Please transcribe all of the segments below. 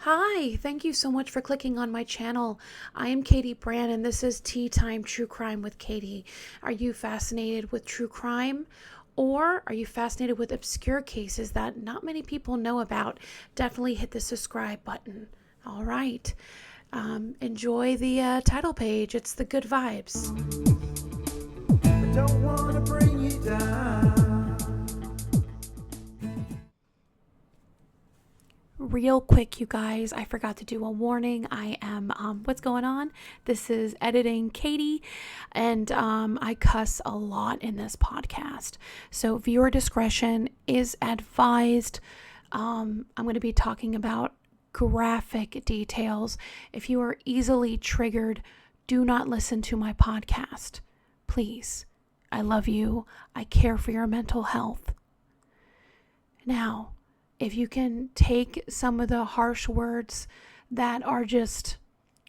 Hi, thank you so much for clicking on my channel. I am Catie Brannon. This is Tea Time True Crime with Catie. Are you fascinated with true crime? Or are you fascinated with obscure cases that not many people know about? Definitely hit the subscribe button. All right. Enjoy the title page. It's the good vibes. I don't want to bring you down. Real quick, you guys, I forgot to do a warning. I am, what's going on? This is editing Catie, and I cuss a lot in this podcast. So viewer discretion is advised. I'm going to be talking about graphic details. If you are easily triggered, do not listen to my podcast. Please. I love you. I care for your mental health. Now, if you can take some of the harsh words that are just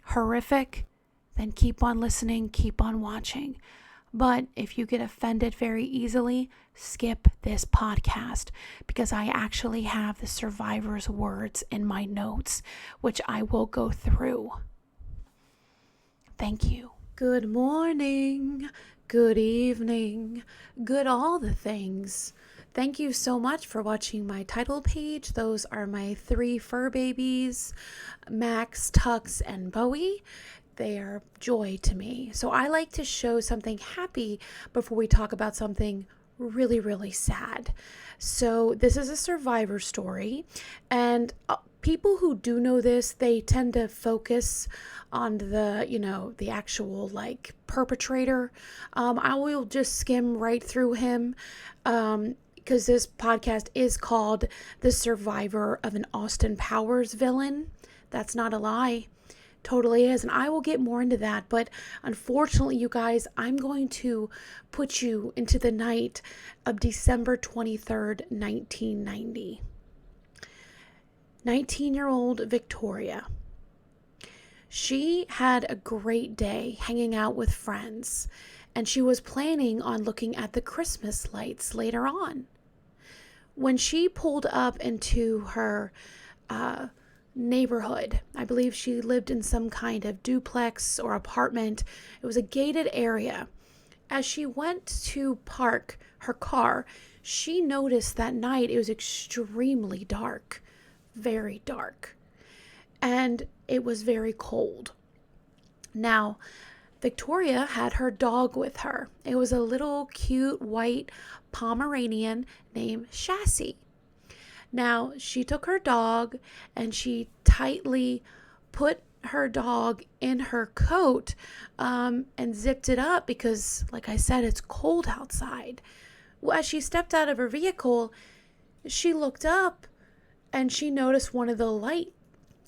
horrific, then keep on listening, keep on watching. But if you get offended very easily, skip this podcast because I actually have the survivor's words in my notes, which I will go through. Thank you. Good morning, good evening, good all the things. Thank you so much for watching my title page. Those are my 3 fur babies, Max, Tux, and Bowie. They are joy to me. So I like to show something happy before we talk about something really, really sad. So this is a survivor story, and people who do know this, they tend to focus on the actual perpetrator. I will just skim right through him. Because this podcast is called The Survivor of an Austin Powers Villain. That's not a lie. Totally is. And I will get more into that. But unfortunately, you guys, I'm going to put you into the night of December 23rd, 1990. 19-year-old Victoria. She had a great day hanging out with friends, and she was planning on looking at the Christmas lights later on. When she pulled up into her neighborhood, I believe she lived in some kind of duplex or apartment. It was a gated area. As she went to park her car, she noticed that night it was extremely dark, very dark, and it was very cold. Now, Victoria had her dog with her. It was a little cute white Pomeranian named Chassis. Now, she took her dog and she tightly put her dog in her coat and zipped it up because, like I said, it's cold outside. Well, as she stepped out of her vehicle, she looked up and she noticed one of the lights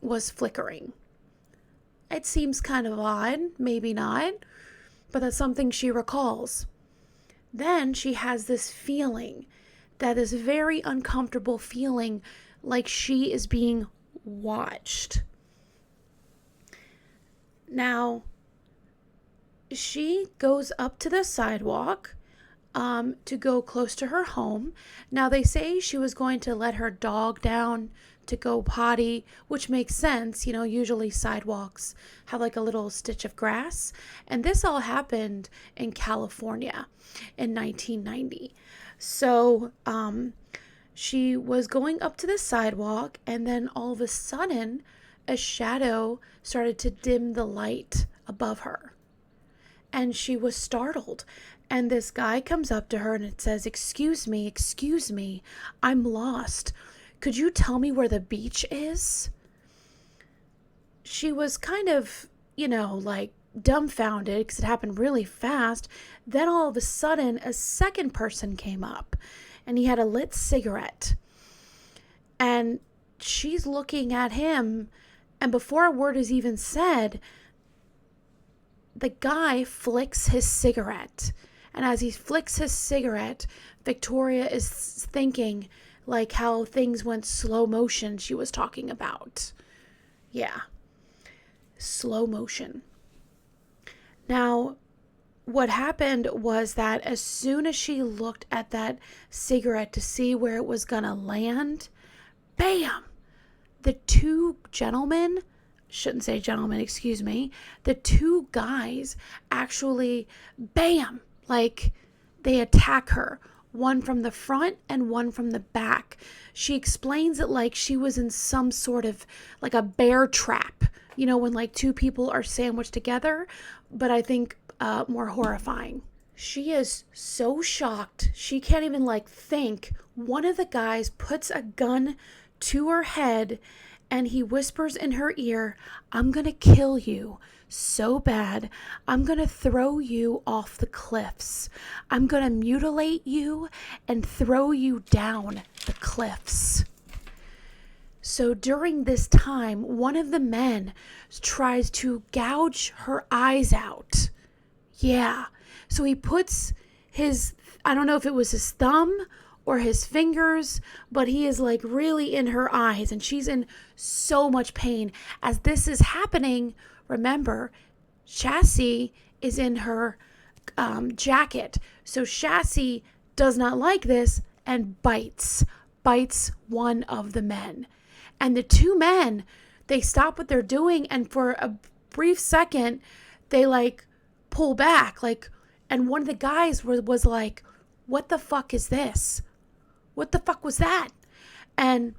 was flickering. It seems kind of odd, maybe not, but that's something she recalls. Then she has this feeling, that is very uncomfortable feeling, like she is being watched. Now, she goes up to the sidewalk to go close to her home. Now, they say she was going to let her dog down to go potty, which makes sense. Usually sidewalks have like a little stitch of grass. And this all happened in California in 1990. So she was going up to the sidewalk, and then all of a sudden, a shadow started to dim the light above her. And she was startled. And this guy comes up to her and it says, excuse me, I'm lost. Could you tell me where the beach is? She was kind of, dumbfounded because it happened really fast. Then all of a sudden, a second person came up and he had a lit cigarette. And she's looking at him, and before a word is even said, the guy flicks his cigarette. And as he flicks his cigarette, Victoria is thinking like how things went slow motion she was talking about. Yeah. Slow motion. Now, what happened was that as soon as she looked at that cigarette to see where it was going to land, bam! the two gentlemen, shouldn't say gentlemen, excuse me, the two guys actually, bam, like they attack her. One from the front and one from the back. She explains it like she was in some sort of like a bear trap, you know, when like two people are sandwiched together, but I think more horrifying. She is so shocked. She can't even like think. One of the guys puts a gun to her head and he whispers in her ear, "I'm going to kill you so bad. I'm going to throw you off the cliffs. I'm going to mutilate you and throw you down the cliffs." So during this time, one of the men tries to gouge her eyes out. Yeah. So he puts his, I don't know if it was his thumb or his fingers, but he is like really in her eyes and she's in so much pain. As this is happening, remember, Chassis is in her jacket. So Chassis does not like this and bites one of the men. And the two men, they stop what they're doing and for a brief second, they like pull back. Like, and one of the guys was like, "What the fuck is this? What the fuck was that?" And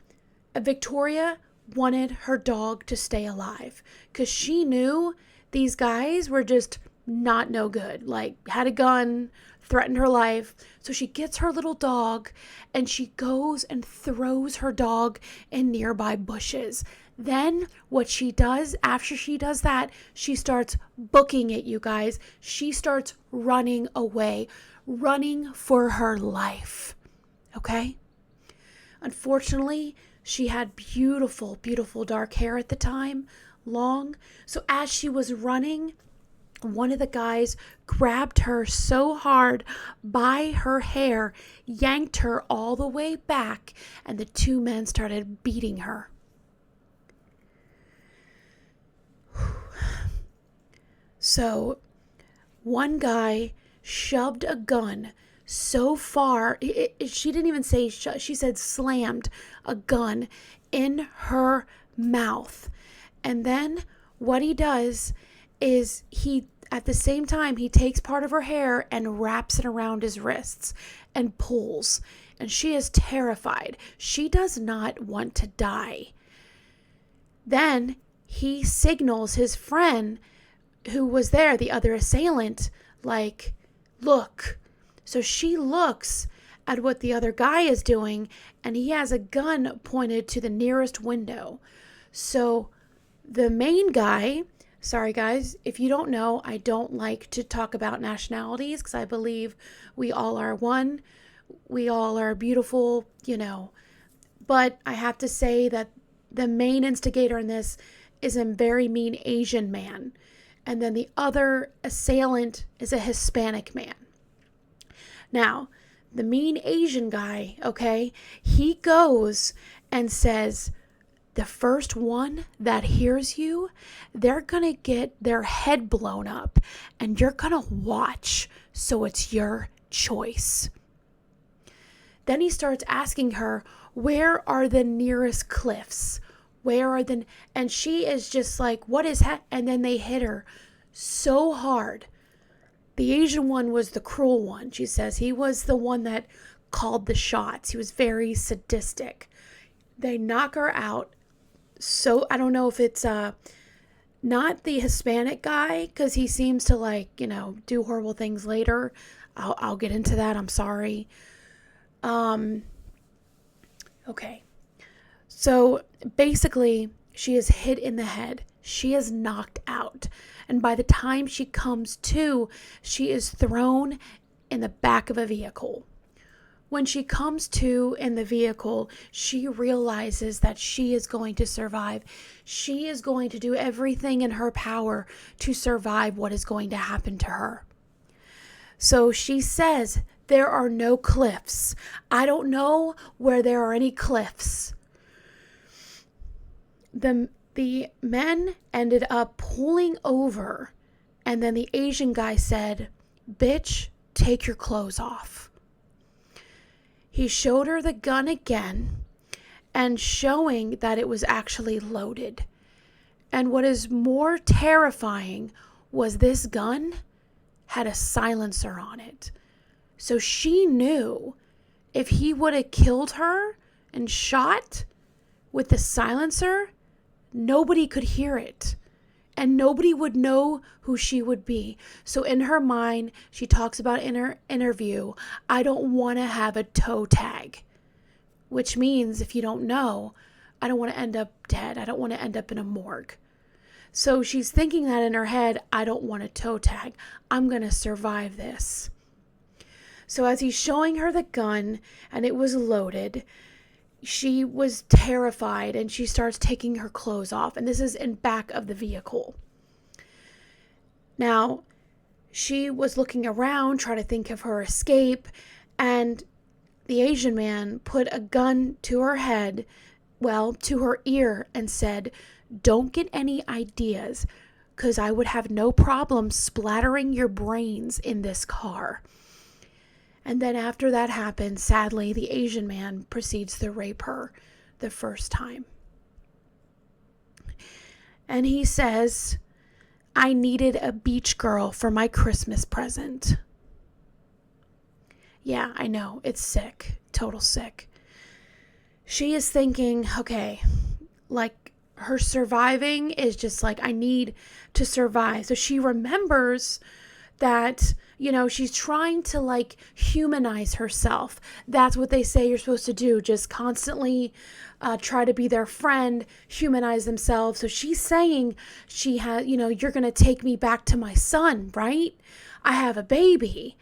Victoria wanted her dog to stay alive because she knew these guys were just not no good, like had a gun, threatened her life. So she gets her little dog and she goes and throws her dog in nearby bushes. Then what she does after she does that, she starts booking it, you guys. She starts running away, running for her life. Okay? Unfortunately, she had beautiful, beautiful dark hair at the time, long. So as she was running, one of the guys grabbed her so hard by her hair, yanked her all the way back, and the two men started beating her. So one guy shoved a gun so far, she didn't even say she said slammed a gun in her mouth. And then what he does is at the same time, he takes part of her hair and wraps it around his wrists and pulls. And she is terrified. She does not want to die. Then he signals his friend who was there, the other assailant, like, "Look." So she looks at what the other guy is doing, and he has a gun pointed to the nearest window. So the main guy, sorry guys, if you don't know, I don't like to talk about nationalities because I believe we all are one. We all are beautiful, you know. But I have to say that the main instigator in this is a very mean Asian man. And then the other assailant is a Hispanic man. Now, the mean Asian guy, okay, he goes and says, "The first one that hears you, they're going to get their head blown up and you're going to watch. So it's your choice." Then he starts asking her, "Where are the nearest cliffs? Where are the," and she is just like, "What is that?" And then they hit her so hard. The Asian one was the cruel one. She says he was the one that called the shots. He was very sadistic. They knock her out. So I don't know if it's not the Hispanic guy, because he seems to like, you know, do horrible things later. I'll get into that. I'm sorry. Okay. So basically, she is hit in the head. She is knocked out. And by the time she comes to, she is thrown in the back of a vehicle. When she comes to in the vehicle, she realizes that she is going to survive. She is going to do everything in her power to survive what is going to happen to her. So she says, "There are no cliffs. I don't know where there are any cliffs." The men ended up pulling over, and then the Asian guy said, "Bitch, take your clothes off." He showed her the gun again, and showing that it was actually loaded. And what is more terrifying was this gun had a silencer on it. So she knew if he would have killed her and shot with the silencer, nobody could hear it. And nobody would know who she would be. So in her mind, she talks about in her interview, I don't want to have a toe tag. Which means, if you don't know, I don't want to end up dead. I don't want to end up in a morgue. So she's thinking that in her head, I don't want a toe tag. I'm going to survive this. So as he's showing her the gun and it was loaded, she was terrified and she starts taking her clothes off. And this is in back of the vehicle. Now, she was looking around, trying to think of her escape, and the Asian man put a gun to her head, to her ear, and said, don't get any ideas, because I would have no problem splattering your brains in this car. And then after that happened, sadly, the Asian man proceeds to rape her the first time. And he says, I needed a beach girl for my Christmas present. Yeah, I know, it's sick, total sick. She is thinking, okay, like her surviving is just like, I need to survive. So she remembers that, she's trying to like humanize herself. That's what they say you're supposed to do. Just constantly try to be their friend, humanize themselves. So she's saying she has, you're going to take me back to my son, right? I have a baby.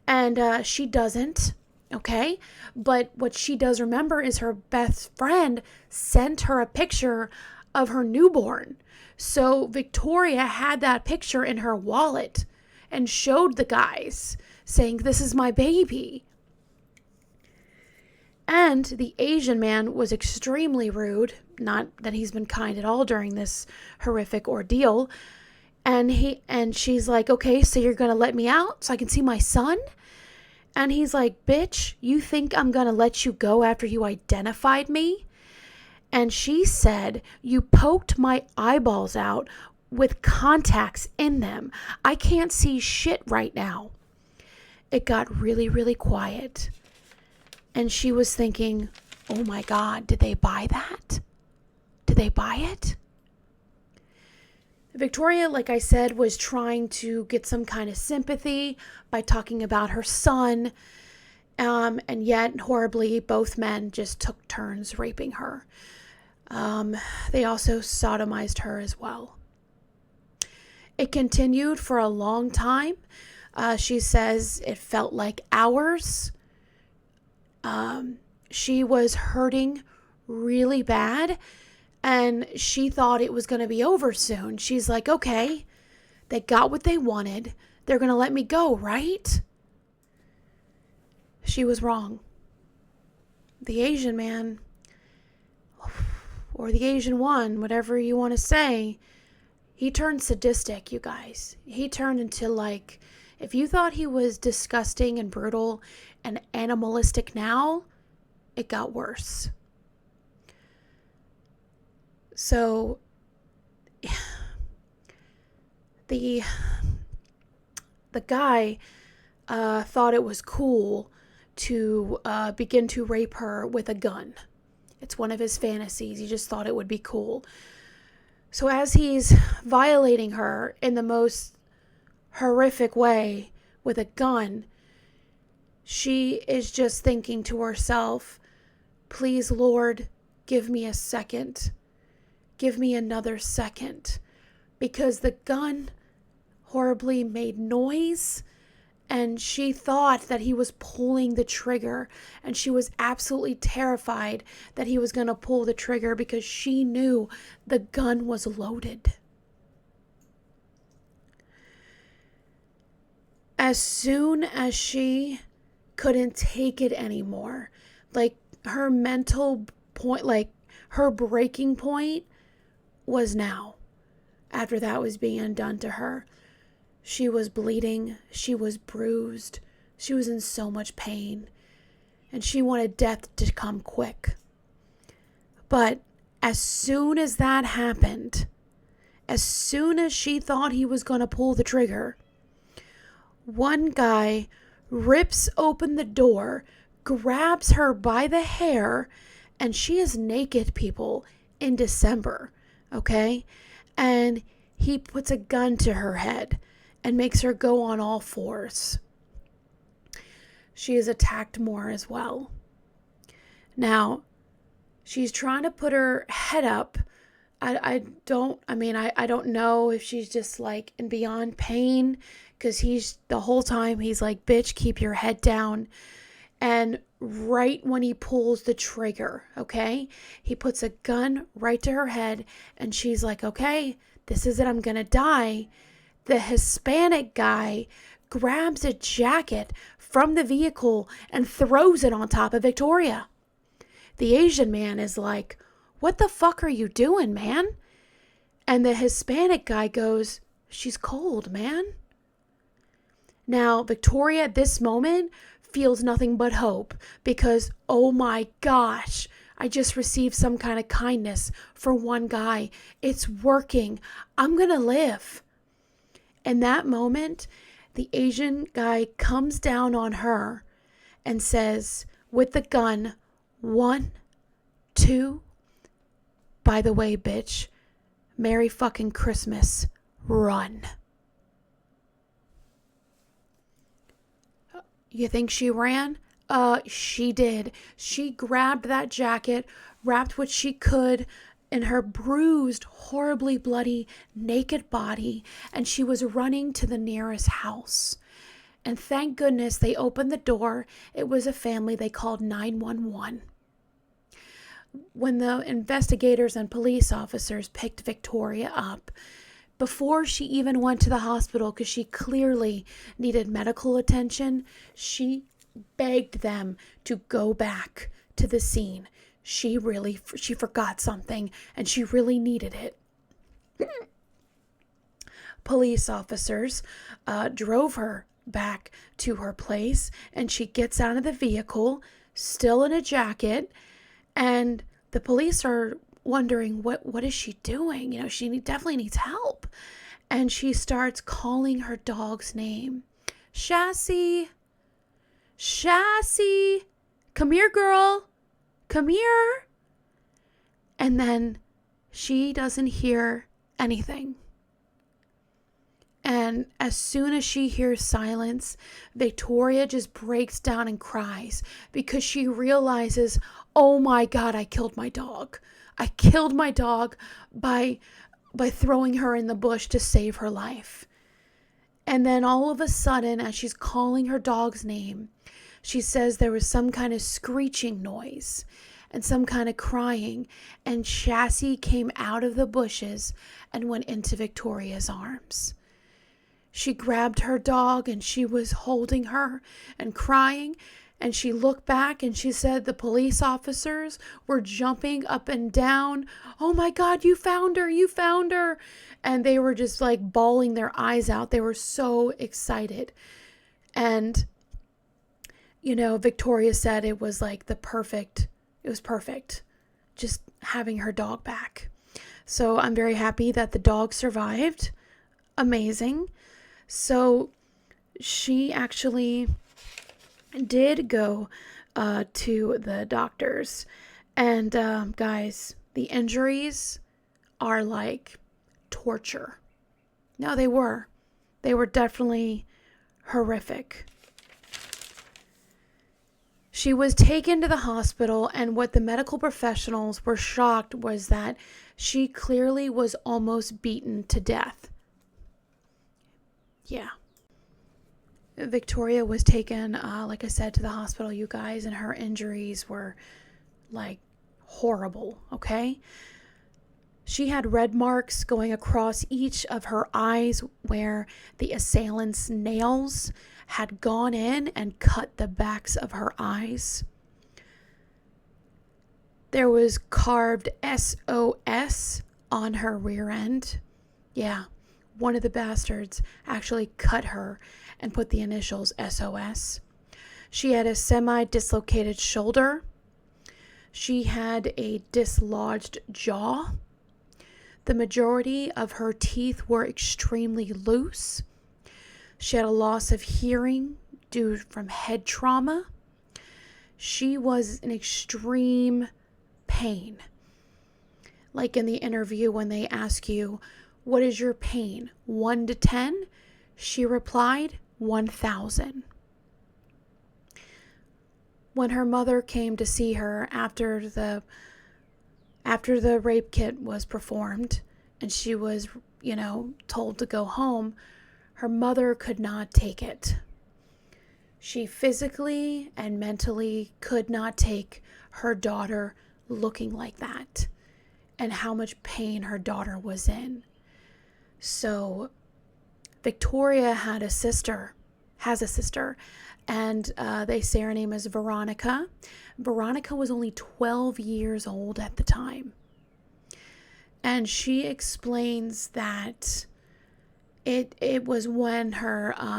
And she doesn't, okay? But what she does remember is her best friend sent her a picture of her newborn. So Victoria had that picture in her wallet and showed the guys, saying, this is my baby. And the Asian man was extremely rude, not that he's been kind at all during this horrific ordeal. And she's like, okay, so you're going to let me out so I can see my son? And he's like, bitch, you think I'm going to let you go after you identified me? And she said, you poked my eyeballs out with contacts in them. I can't see shit right now. It got really, really quiet. And she was thinking, oh my God, did they buy that? Did they buy it? Victoria, like I said, was trying to get some kind of sympathy by talking about her son. And yet, horribly, both men just took turns raping her. They also sodomized her as well. It continued for a long time. She says it felt like hours. She was hurting really bad. And she thought it was going to be over soon. She's like, okay, they got what they wanted. They're going to let me go, right? She was wrong. The Asian man, or the Asian one, whatever you want to say, he turned sadistic, you guys. He turned into like, if you thought he was disgusting and brutal and animalistic now, it got worse. So the guy thought it was cool to begin to rape her with a gun. It's one of his fantasies. He just thought it would be cool. So as he's violating her in the most horrific way with a gun, she is just thinking to herself, please, Lord, give me a second. Give me another second. Because the gun horribly made noise, and she thought that he was pulling the trigger, and she was absolutely terrified that he was going to pull the trigger because she knew the gun was loaded. As soon as she couldn't take it anymore, like her mental point, like her breaking point was now. After that was being done to her, she was bleeding, she was bruised, she was in so much pain, and she wanted death to come quick. But as soon as that happened, as soon as she thought he was going to pull the trigger, one guy rips open the door, grabs her by the hair, and she is naked, people, in December, okay? And he puts a gun to her head and makes her go on all fours. She is attacked more as well. Now, she's trying to put her head up. I don't know if she's just like in beyond pain, because the whole time he's like, bitch, keep your head down. And right when he pulls the trigger, okay, he puts a gun right to her head, and she's like, okay, this is it, I'm gonna die. The Hispanic guy grabs a jacket from the vehicle and throws it on top of Victoria. The Asian man is like, what the fuck are you doing, man? And the Hispanic guy goes, she's cold, man. Now, Victoria at this moment feels nothing but hope, because, oh my gosh, I just received some kind of kindness for one guy. It's working. I'm going to live. In that moment, the Asian guy comes down on her and says, with the gun, 1, 2, by the way, bitch, Merry fucking Christmas, run. You think she ran? She did. She grabbed that jacket, wrapped what she could in her bruised, horribly bloody, naked body, and she was running to the nearest house. And thank goodness they opened the door. It was a family. They called 911. When the investigators and police officers picked Victoria up, before she even went to the hospital, because she clearly needed medical attention, she begged them to go back to the scene. She forgot something, and she really needed it. Police officers drove her back to her place, and she gets out of the vehicle, still in a jacket, and the police are wondering, what is she doing? You know, she definitely needs help. And she starts calling her dog's name. Chassis, come here, girl, come here. And then she doesn't hear anything. And as soon as she hears silence, Victoria just breaks down and cries, because she realizes, oh my God, I killed my dog. I killed my dog by throwing her in the bush to save her life. And then all of a sudden, as she's calling her dog's name, she says there was some kind of screeching noise and some kind of crying, and Chassis came out of the bushes and went into Victoria's arms. She grabbed her dog and she was holding her and crying, and she looked back and she said the police officers were jumping up and down. Oh my God, you found her, you found her. And they were just like bawling their eyes out. They were so excited. And, you know, Victoria said it was like it was perfect, just having her dog back. So I'm very happy that the dog survived. Amazing. So she actually did go to the doctors, and guys, the injuries are like torture. No, they were definitely horrific. She was taken to the hospital, and what the medical professionals were shocked was that she clearly was almost beaten to death. Yeah. Victoria was taken, like I said, to the hospital, you guys, and her injuries were like horrible, okay? She had red marks going across each of her eyes where the assailant's nails had gone in and cut the backs of her eyes. There was carved SOS on her rear end. Yeah. One of the bastards actually cut her and put the initials SOS. She had a semi-dislocated shoulder. She had a dislodged jaw. The majority of her teeth were extremely loose. She had a loss of hearing due from head trauma. She was in extreme pain. Like in the interview when they ask you, what is your pain? 1 to 10? She replied, 1,000. When her mother came to see her after the rape kit was performed and she was, told to go home, her mother could not take it. She physically and mentally could not take her daughter looking like that and how much pain her daughter was in. So Victoria has a sister, and they say her name is Veronica. Veronica was only 12 years old at the time. And she explains that it was when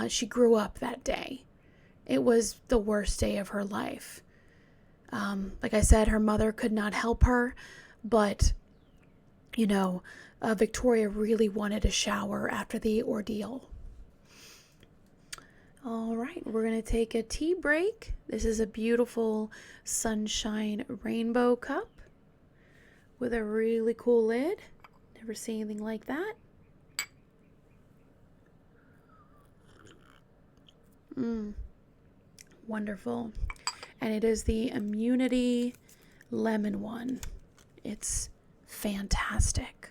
she grew up that day. It was the worst day of her life. Like I said, her mother could not help her, but, Victoria really wanted a shower after the ordeal. All right, we're going to take a tea break. This is a beautiful sunshine rainbow cup with a really cool lid. Never seen anything like that. Wonderful. And it is the Immunity Lemon one. It's fantastic.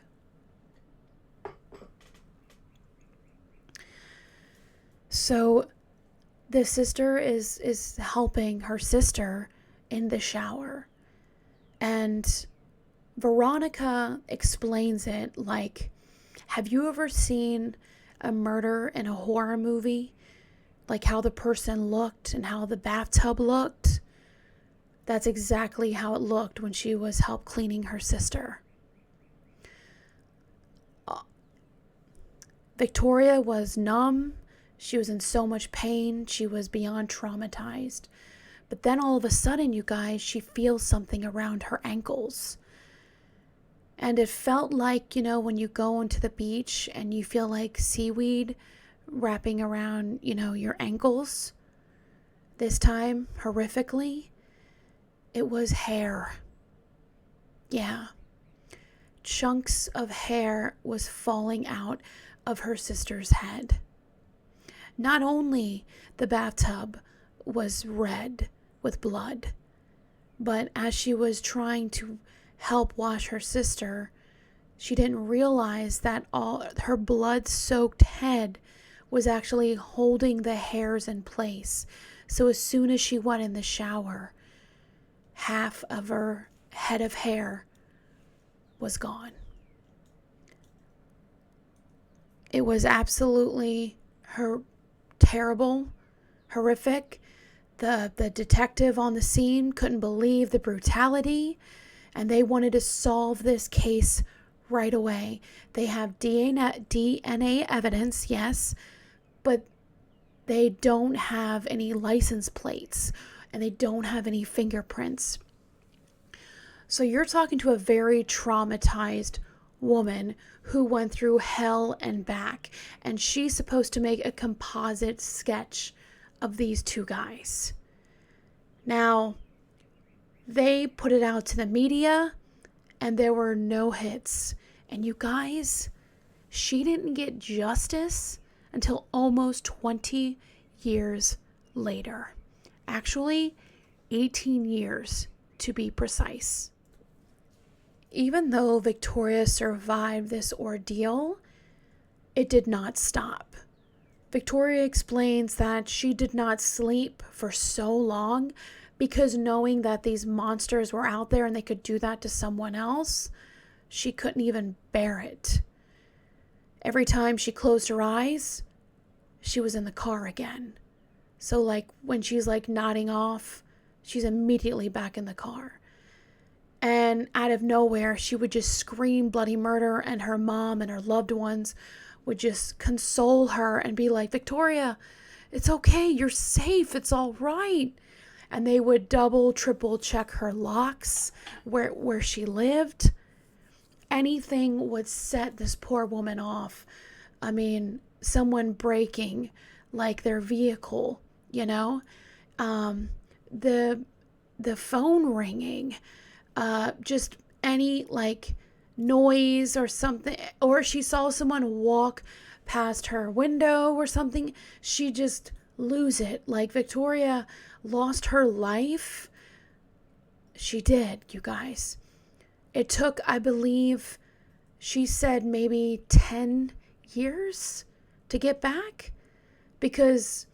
So the sister is helping her sister in the shower. And Veronica explains it like, have you ever seen a murder in a horror movie? Like how the person looked and how the bathtub looked? That's exactly how it looked when she was help cleaning her sister. Victoria was numb. She was in so much pain. She was beyond traumatized. But then all of a sudden, you guys, she feels something around her ankles. And it felt like, when you go into the beach and you feel like seaweed wrapping around, your ankles. This time, horrifically, it was hair. Yeah. Chunks of hair was falling out of her sister's head. Not only the bathtub was red with blood, but as she was trying to help wash her sister, she didn't realize that all her blood-soaked head was actually holding the hairs in place. So as soon as she went in the shower, half of her head of hair was gone. It was absolutely terrible, horrific. The detective on the scene couldn't believe the brutality, and they wanted to solve this case right away. They have DNA evidence, yes, but they don't have any license plates and they don't have any fingerprints. So you're talking to a very traumatized woman who went through hell and back, and she's supposed to make a composite sketch of these two guys. Now, they put it out to the media and there were no hits. And you guys, she didn't get justice until almost 20 years later. Actually, 18 years to be precise. Even though Victoria survived this ordeal, it did not stop. Victoria explains that she did not sleep for so long because knowing that these monsters were out there and they could do that to someone else, she couldn't even bear it. Every time she closed her eyes, she was in the car again. So when she's nodding off, she's immediately back in the car. And out of nowhere, she would just scream bloody murder, and her mom and her loved ones would just console her and be like, Victoria, it's okay, you're safe, it's all right. and they would double, triple check her locks, where she lived. Anything would set this poor woman off. I mean, someone breaking like their vehicle, you know, the phone ringing, just any like noise or something, or she saw someone walk past her window or something, she just lose it. Like Victoria lost her life. She did, you guys. It took, I believe, she said maybe 10 years to get back, because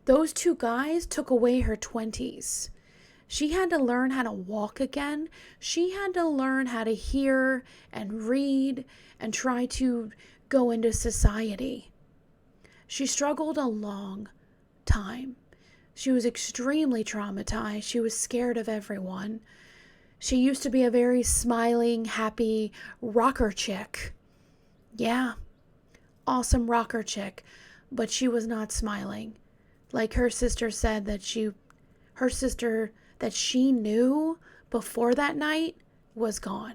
those two guys took away her 20s. She had to learn how to walk again. She had to learn how to hear and read and try to go into society. She struggled a long time. She was extremely traumatized. She was scared of everyone. She used to be a very smiling, happy rocker chick. Yeah, awesome rocker chick, but she was not smiling. Like her sister said that her sister that she knew before that night was gone.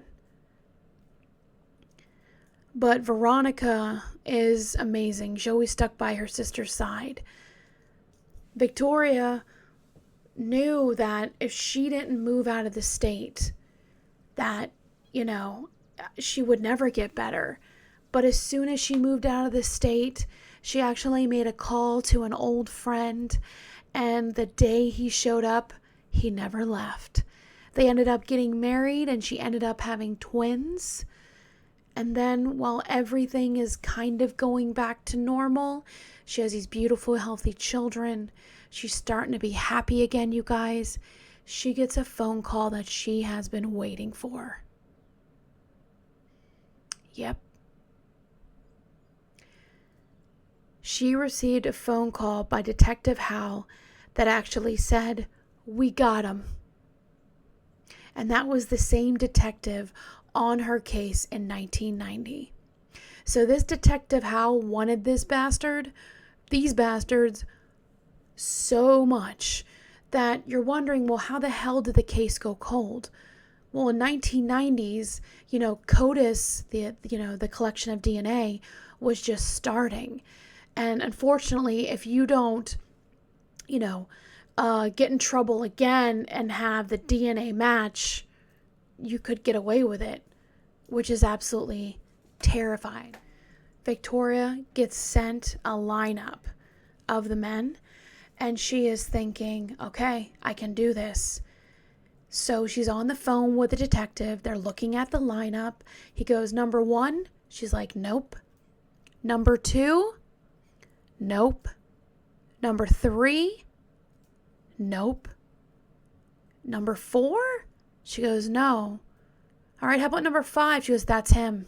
But Veronica is amazing. She always stuck by her sister's side. Victoria knew that if she didn't move out of the state, that, you know, she would never get better. But as soon as she moved out of the state, she actually made a call to an old friend, and the day he showed up, he never left. They ended up getting married, and she ended up having twins. And then while everything is kind of going back to normal, she has these beautiful, healthy children. She's starting to be happy again, you guys. She gets a phone call that she has been waiting for. Yep. She received a phone call by Detective Howell that actually said, "We got him." And that was the same detective on her case in 1990. So this Detective Howell wanted these bastards, so much that you're wondering, well, how the hell did the case go cold? Well, in 1990s, CODIS, the collection of DNA, was just starting. And unfortunately, if you don't, get in trouble again and have the DNA match, you could get away with it, which is absolutely terrifying. Victoria gets sent a lineup of the men, and she is thinking, okay, I can do this. So she's on the phone with the detective. They're looking at the lineup. He goes, "Number 1. She's like, "Nope." "Number 2. "Nope." "Number 3. "Nope." "Number 4. She goes, "No." "All right, how about number 5? She goes, "That's him.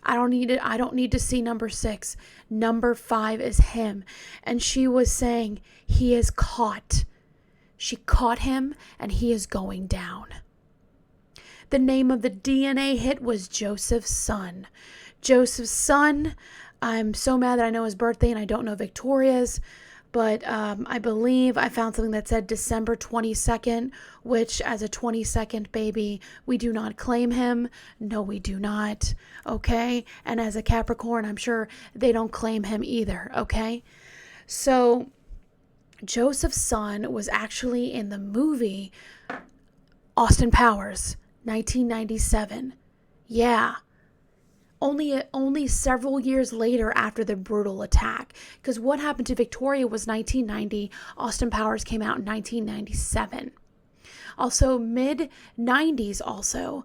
I don't need to see number 6. Number 5 is him." And she was saying, he is caught. She caught him, and he is going down. The name of the DNA hit was Joseph's son. Joseph's son, I'm so mad that I know his birthday and I don't know Victoria's, but I believe I found something that said December 22nd, which as a 22nd baby, we do not claim him. No, we do not. Okay? And as a Capricorn, I'm sure they don't claim him either. Okay? So Joseph's son was actually in the movie Austin Powers, 1997. Yeah. Only several years later after the brutal attack. Because what happened to Victoria was 1990. Austin Powers came out in 1997. Also, mid-90s also,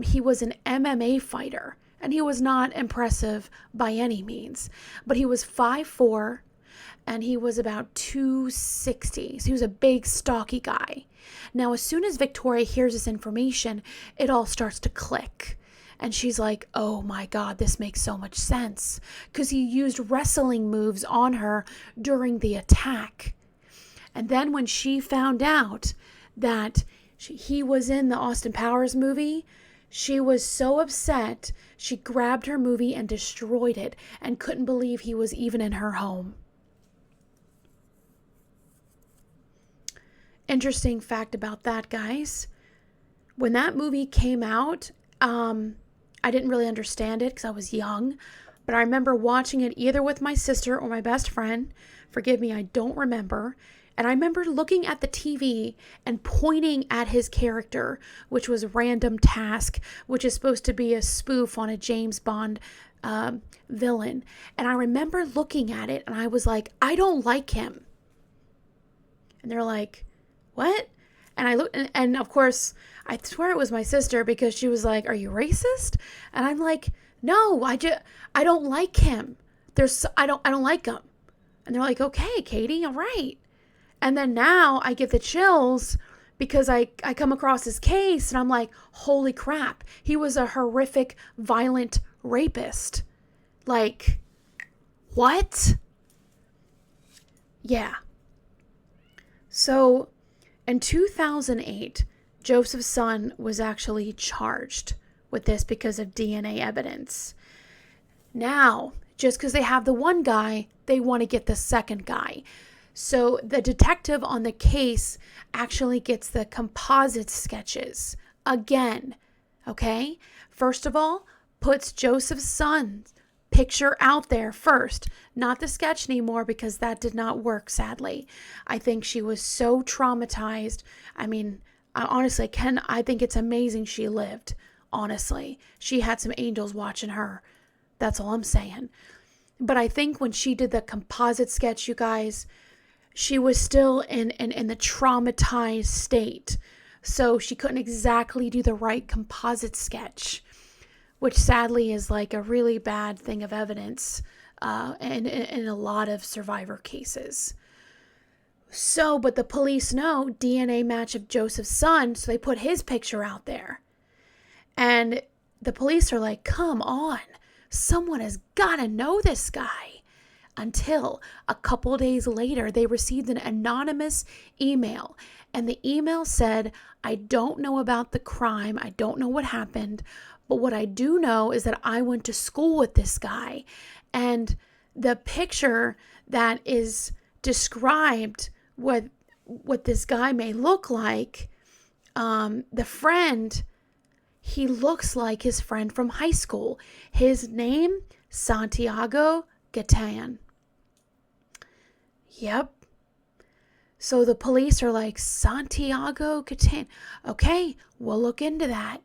he was an MMA fighter. And he was not impressive by any means. But he was 5'4", and he was about 260. So he was a big, stocky guy. Now, as soon as Victoria hears this information, it all starts to click. And she's like, oh my God, this makes so much sense. Because he used wrestling moves on her during the attack. And then when she found out that he was in the Austin Powers movie, she was so upset, she grabbed her movie and destroyed it and couldn't believe he was even in her home. interesting fact about that, guys. When that movie came out, I didn't really understand it because I was young, but I remember watching it either with my sister or my best friend. Forgive me, I don't remember. And I remember looking at the TV and pointing at his character, which was Random Task, which is supposed to be a spoof on a James Bond villain. And I remember looking at it and I was like, I don't like him. And they're like, what? And I looked, and of course, I swear it was my sister because she was like, are you racist? And I'm like, no, I don't like him. I don't like him. And they're like, okay, Catie, all right. And then now I get the chills because I come across his case and I'm like, holy crap, he was a horrific, violent rapist. Like, what? Yeah. So in 2008, Joseph's son was actually charged with this because of DNA evidence. Now, just because they have the one guy, they want to get the second guy. So the detective on the case actually gets the composite sketches again, okay? First of all, puts Joseph's son's picture out there first, not the sketch anymore because that did not work, sadly. I think she was so traumatized. I mean, I think it's amazing she lived, honestly. She had some angels watching her. That's all I'm saying. But I think when she did the composite sketch, you guys, she was still in the traumatized state. So she couldn't exactly do the right composite sketch, which sadly is like a really bad thing of evidence in a lot of survivor cases. So, but the police know DNA match of Joseph's son, so they put his picture out there. And the police are like, come on, someone has got to know this guy. Until a couple days later, they received an anonymous email. And the email said, I don't know about the crime. I don't know what happened. But what I do know is that I went to school with this guy. And the picture that is described what this guy may look like, the friend, he looks like his friend from high school. His name, Santiago Gatan. Yep. So the police are like, Santiago Gatan. Okay, we'll look into that.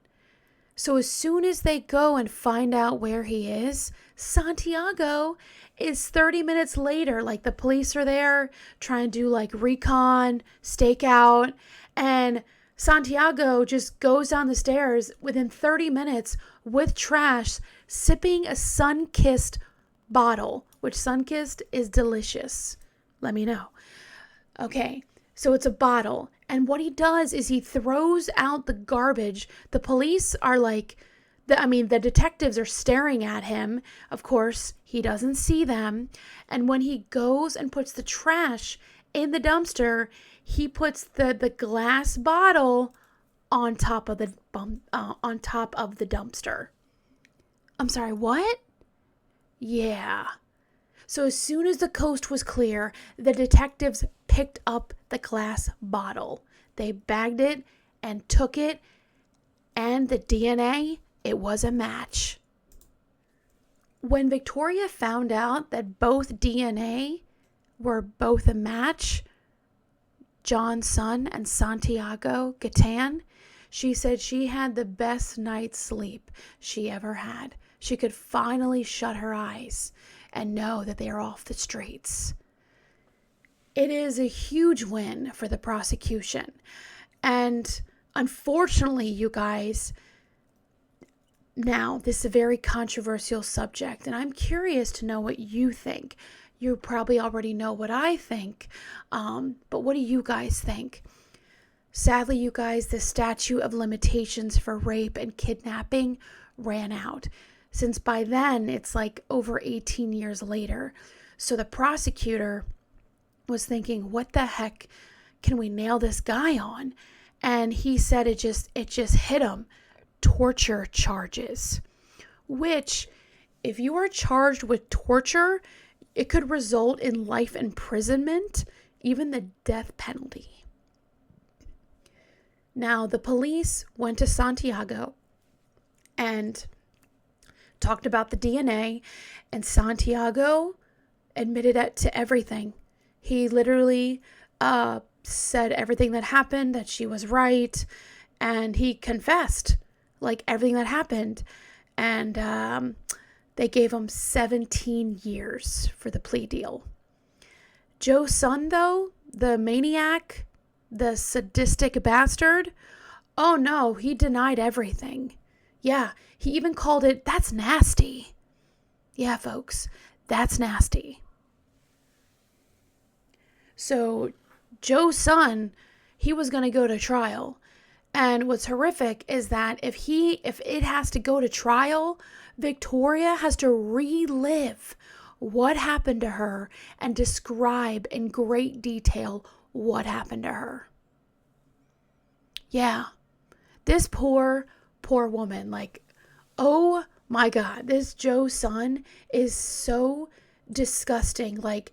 So as soon as they go and find out where he is, Santiago is 30 minutes later. Like the police are there trying to do like recon, stakeout, and Santiago just goes down the stairs within 30 minutes with trash, sipping a sun-kissed bottle, which sun-kissed is delicious. Let me know. Okay, so it's a bottle. And what he does is he throws out the garbage. The police are like, the detectives are staring at him. Of course, he doesn't see them. And when he goes and puts the trash in the dumpster, he puts the glass bottle on top of the dumpster. I'm sorry, what? Yeah. So as soon as the coast was clear, the detectives picked up the glass bottle. They bagged it and took it, and the DNA, it was a match. When Victoria found out that both DNA were both a match, John's son and Santiago Gatan, she said she had the best night's sleep she ever had. She could finally shut her eyes and know that they are off the streets. It is a huge win for the prosecution. And unfortunately, you guys, now this is a very controversial subject, and I'm curious to know what you think. You probably already know what I think, but what do you guys think? Sadly, you guys, the statute of limitations for rape and kidnapping ran out. Since by then, it's like over 18 years later. So the prosecutor was thinking, what the heck can we nail this guy on? And he said it just hit him. Torture charges. Which, if you are charged with torture, it could result in life imprisonment, even the death penalty. Now, the police went to Santiago and talked about the DNA, and Santiago admitted it to everything. He literally said everything that happened, that she was right, and he confessed like everything that happened. And they gave him 17 years for the plea deal. Joe's son, though, the maniac, the sadistic bastard, oh no, he denied everything. Yeah, he even called it, that's nasty. Yeah, folks, that's nasty. So Joe's son, he was going to go to trial. And what's horrific is that if it has to go to trial, Victoria has to relive what happened to her and describe in great detail what happened to her. Yeah, this poor woman, like, oh my God, this Joe's son is so disgusting. Like,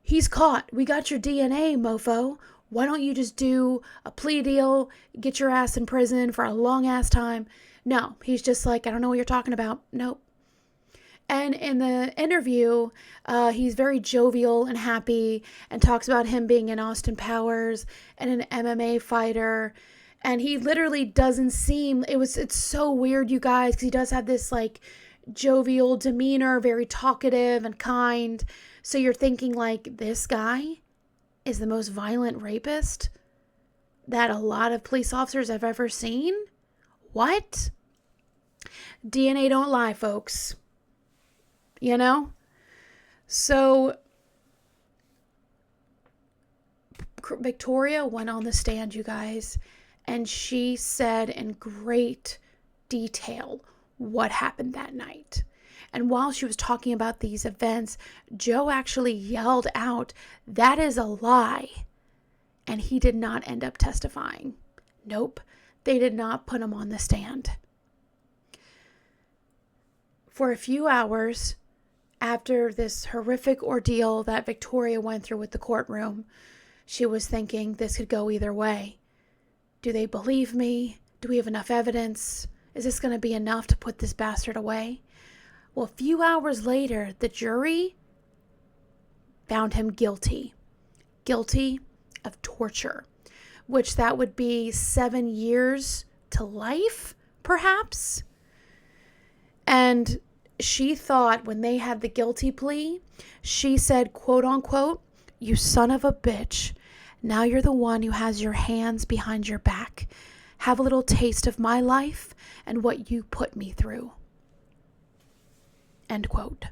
he's caught. We got your DNA, mofo. Why don't you just do a plea deal, get your ass in prison for a long ass time? No, he's just like, I don't know what you're talking about. Nope. And in the interview, he's very jovial and happy and talks about him being an Austin Powers and an MMA fighter. And he literally doesn't seem, it's so weird, you guys, because he does have this like jovial demeanor, very talkative and kind. So you're thinking like, this guy is the most violent rapist that a lot of police officers have ever seen? What? DNA don't lie, folks. You know? So Victoria went on the stand, you guys, and she said in great detail what happened that night. And while she was talking about these events, Joe actually yelled out, "That is a lie." And he did not end up testifying. Nope, they did not put him on the stand. For a few hours after this horrific ordeal that Victoria went through with the courtroom, she was thinking this could go either way. Do they believe me? Do we have enough evidence? Is this going to be enough to put this bastard away? Well, a few hours later, the jury found him guilty. Guilty of torture, which that would be 7 years to life, perhaps. And she thought when they had the guilty plea, she said, quote unquote, "You son of a bitch. Now you're the one who has your hands behind your back. Have a little taste of my life and what you put me through." End quote.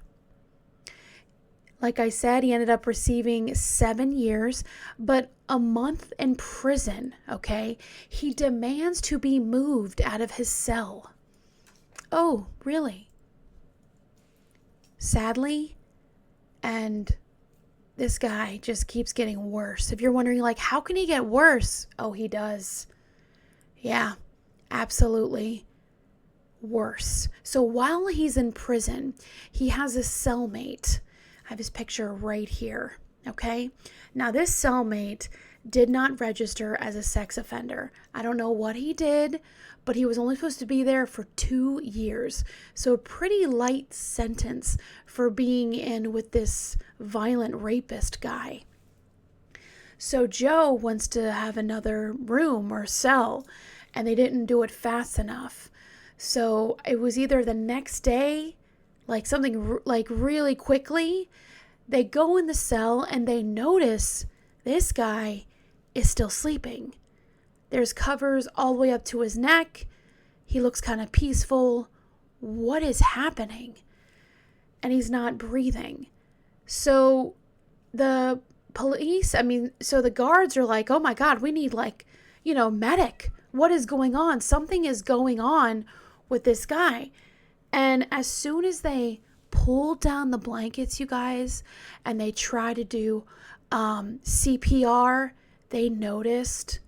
Like I said, he ended up receiving 7 years, but a month in prison, okay? He demands to be moved out of his cell. Oh, really? Sadly, and this guy just keeps getting worse. If you're wondering, like, how can he get worse? Oh, he does. Yeah, absolutely worse. So while he's in prison, he has a cellmate. I have his picture right here, okay? Now, this cellmate did not register as a sex offender. I don't know what he did, but he was only supposed to be there for 2 years. So a pretty light sentence for being in with this violent rapist guy. So Joe wants to have another room or cell, and they didn't do it fast enough. So it was either the next day, like something like really quickly, they go in the cell and they notice this guy is still sleeping. There's covers all the way up to his neck. He looks kind of peaceful. What is happening? And he's not breathing. So the police, so the guards are like, oh my God, we need medic. What is going on? Something is going on with this guy. And as soon as they pulled down the blankets, you guys, and they try to do CPR, they noticed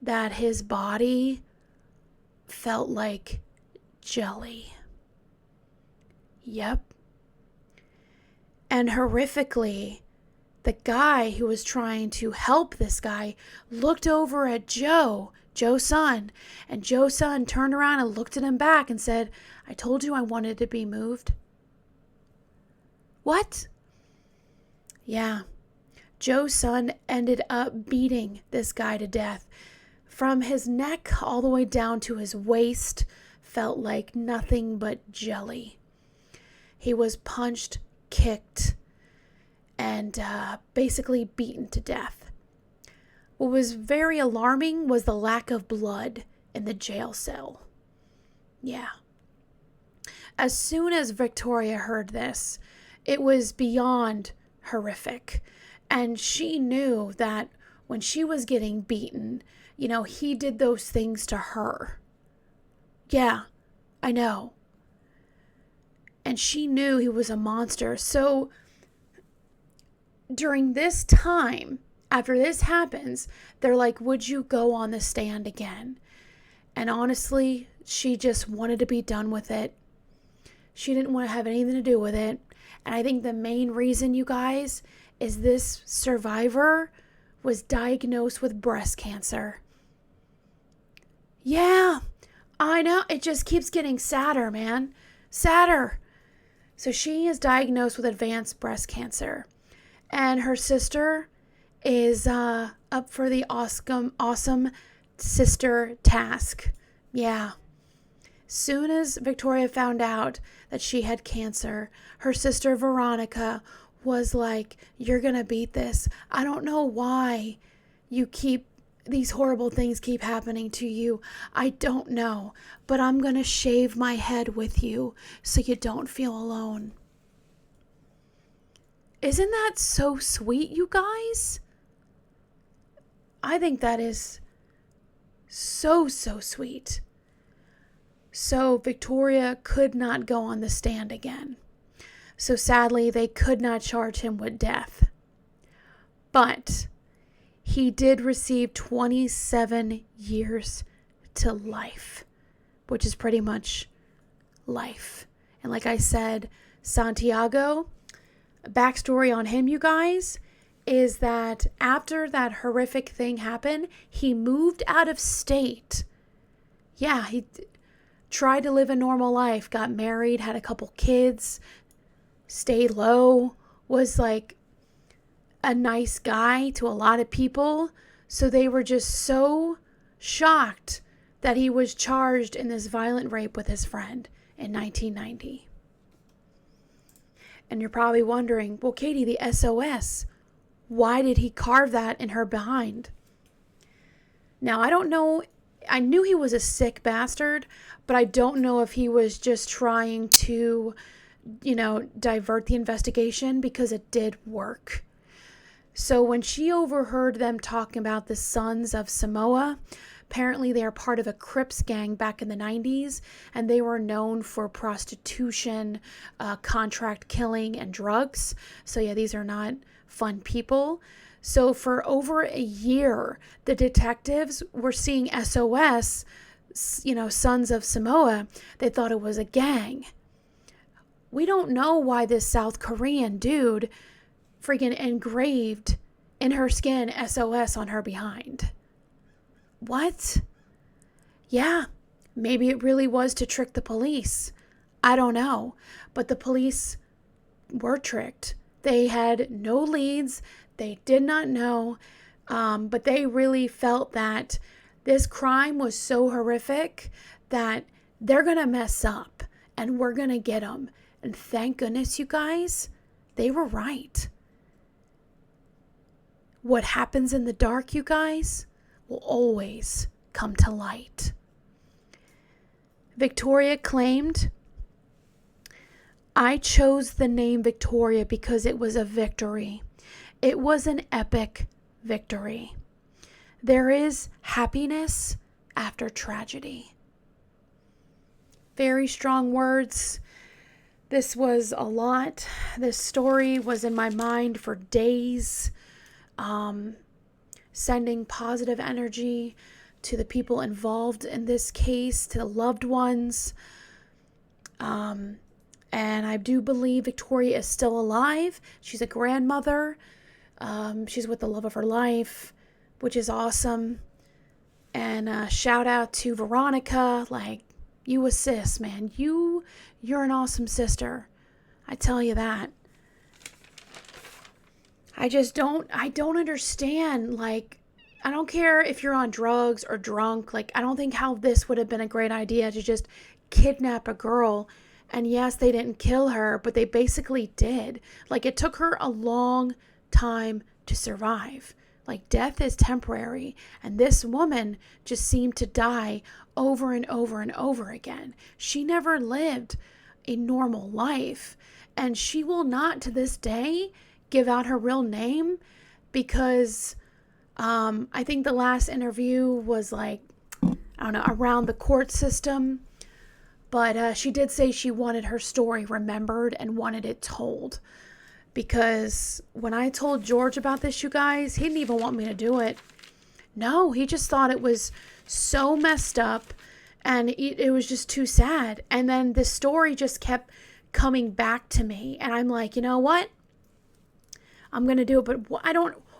that his body felt like jelly. Yep. And horrifically, The guy who was trying to help this guy looked over at Joe's son, and Joe's son turned around and looked at him back and said, "I told you I wanted to be moved." What? Yeah. Joe's son ended up beating this guy to death. From his neck all the way down to his waist felt like nothing but jelly. He was punched, kicked, and basically beaten to death. What was very alarming was the lack of blood in the jail cell. Yeah. As soon as Victoria heard this, it was beyond horrific. And she knew that when she was getting beaten, he did those things to her. Yeah, I know. And she knew he was a monster. So during this time, after this happens, they're like, "Would you go on the stand again?" And honestly, she just wanted to be done with it. She didn't want to have anything to do with it. And I think the main reason, you guys, is this survivor was diagnosed with breast cancer. Yeah, I know. It just keeps getting sadder, man. Sadder. So she is diagnosed with advanced breast cancer. And her sister is up for the awesome sister task. Yeah. Soon as Victoria found out that she had cancer, her sister Veronica was like, "You're going to beat this. I don't know why these horrible things keep happening to you. I don't know, but I'm going to shave my head with you so you don't feel alone." Isn't that so sweet, you guys? I think that is so sweet. So Victoria could not go on the stand again. So sadly, they could not charge him with death. But he did receive 27 years to life, which is pretty much life. And like I said, Santiago, backstory on him, you guys, is that after that horrific thing happened, he moved out of state. Yeah, he tried to live a normal life, got married, had a couple kids, stayed low, was like a nice guy to a lot of people. So they were just so shocked that he was charged in this violent rape with his friend in 1990. And you're probably wondering, well, Catie, the SOS, why did he carve that in her behind? Now, I don't know. I knew he was a sick bastard, but I don't know if he was just trying to, divert the investigation, because it did work. So when she overheard them talking about the Sons of Samoa, apparently they are part of a Crips gang back in the 90s, and they were known for prostitution, contract killing, and drugs. So yeah, these are not fun people. So for over a year, the detectives were seeing SOS, Sons of Samoa. They thought it was a gang. We don't know why this South Korean dude freaking engraved in her skin SOS on her behind. What? Yeah, maybe it really was to trick the police. I don't know. But the police were tricked. They had no leads. They did not know. But they really felt that this crime was so horrific that they're going to mess up and we're going to get them. And thank goodness, you guys, they were right. What happens in the dark, you guys, will always come to light. Victoria claimed, "I chose the name Victoria because it was a victory. It was an epic victory. There is happiness after tragedy." Very strong words. This was a lot. This story was in my mind for days. Sending positive energy to the people involved in this case, to the loved ones. And I do believe Victoria is still alive. She's a grandmother. She's with the love of her life, which is awesome. And shout out to Veronica. Like, you a sis, man. You're an awesome sister. I tell you that. I don't understand. Like, I don't care if you're on drugs or drunk. Like, I don't think how this would have been a great idea to just kidnap a girl. And yes, they didn't kill her, but they basically did. Like, it took her a long time to survive. Like, death is temporary. And this woman just seemed to die over and over and over again. She never lived a normal life. And she will not, to this day, give out her real name because I think the last interview was like, I don't know, around the court system. But she did say she wanted her story remembered and wanted it told. Because when I told George about this, you guys, he didn't even want me to do it. No, he just thought it was so messed up and it was just too sad. And then the story just kept coming back to me. And I'm like, you know what? I'm going to do it. But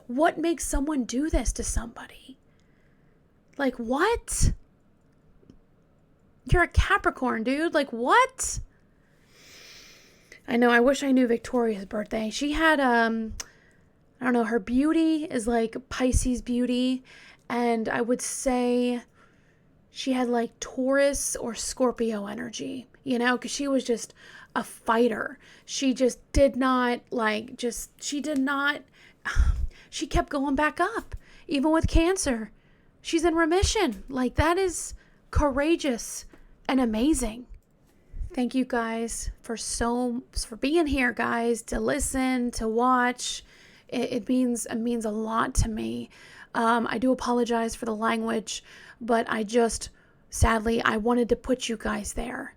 what makes someone do this to somebody? Like, what? You're a Capricorn, dude. Like, what? I know, I wish I knew Victoria's birthday. She had, I don't know, her beauty is like Pisces beauty. And I would say she had like Taurus or Scorpio energy, you know, because she was just a fighter. She just did not she kept going back up, even with cancer. She's in remission. Like, that is courageous and amazing. Thank you guys for being here, guys, to listen, to watch. It means a lot to me. I do apologize for the language, but sadly, I wanted to put you guys there.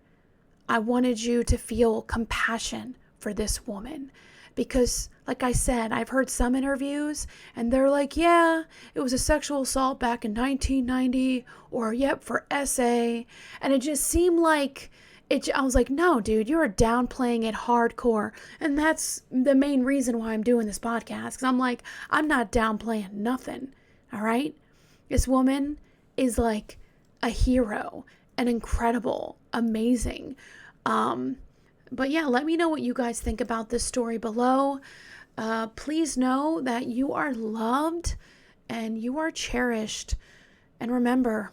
I wanted you to feel compassion for this woman because, like I said, I've heard some interviews and they're like, yeah, it was a sexual assault back in 1990 or, yep, for SA. And it just seemed like I was like, no, dude, you're downplaying it hardcore. And that's the main reason why I'm doing this podcast. Because I'm like, I'm not downplaying nothing. All right? This woman is like a hero, an incredible, amazing. But yeah, let me know what you guys think about this story below. Please know that you are loved and you are cherished. And remember,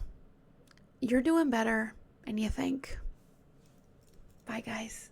you're doing better than you think. Bye, guys.